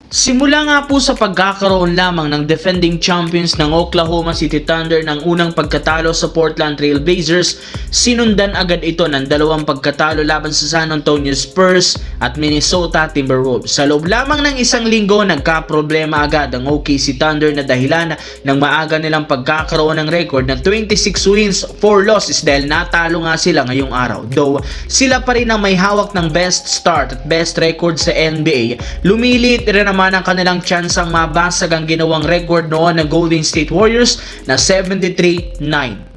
Simula nga po sa pagkakaroon lamang ng defending champions ng Oklahoma City Thunder ng unang pagkatalo sa Portland Trail Blazers, sinundan agad ito ng dalawang pagkatalo laban sa San Antonio Spurs at Minnesota Timberwolves. Sa loob lamang ng isang linggo, nagka-problema agad ang OKC Thunder na dahilan ng maaga nilang pagkakaroon ng record ng 26 wins, 4 losses dahil natalo nga sila ngayong araw. Though sila pa rin ang may hawak ng best start at best record sa NBA, lumilit rin naman ang kanilang tsansang mabasag ang ginawang record noon ng Golden State Warriors na 73-9.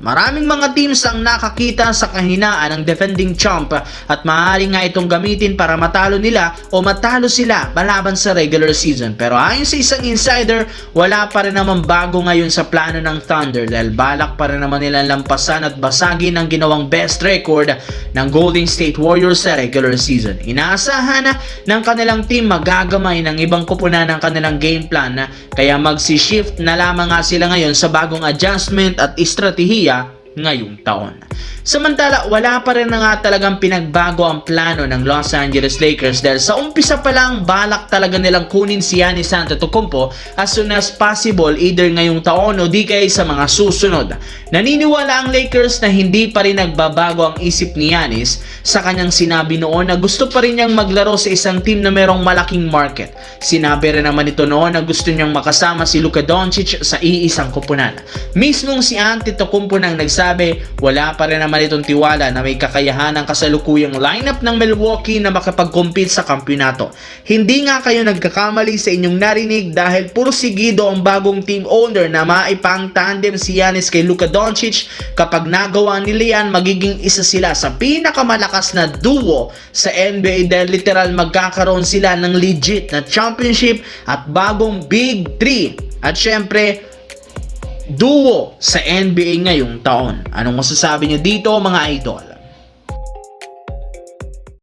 Maraming mga teams ang nakakita sa kahinaan ng defending champ at maaari nga itong gamitin para matalo nila o matalo sila malaban sa regular season. Pero ayon sa isang insider, wala pa rin naman bago ngayon sa plano ng Thunder dahil balak pa rin naman nilang lampasan at basagin ang ginawang best record ng Golden State Warriors sa regular season. Inaasahan ng kanilang team magagamay ng ibang kupunan ng kanilang game plan kaya magsi-shift na lamang nga sila ngayon sa bagong adjustment at estratehiya ngayong taon. Samantala, wala pa rin na nga talagang pinagbago ang plano ng Los Angeles Lakers dahil sa umpisa pa lang balak talaga nilang kunin si Giannis Antetokounmpo as soon as possible either ngayong taon o di kaya sa mga susunod. Naniniwala ang Lakers na hindi pa rin nagbabago ang isip ni Giannis sa kanyang sinabi noon na gusto pa rin niyang maglaro sa isang team na merong malaking market. Sinabi rin naman ito noon na gusto niyang makasama si Luka Doncic sa iisang koponan. Mismong si Antetokounmpo nang nagsabi, wala pa rin naman itong tiwala na may kakayahan ang kasalukuyang lineup ng Milwaukee na makapag-compete sa kampyonato. Hindi nga kayo nagkakamali sa inyong narinig dahil pursigido ang bagong team owner na maipang tandem si Giannis kay Luka Doncic. Kapag nagawa nila yan, magiging isa sila sa pinakamalakas na duo sa NBA dahil literal magkakaroon sila ng legit na championship at bagong Big 3. At syempre, duo sa NBA ngayong taon. Anong masasabi niyo dito mga idol?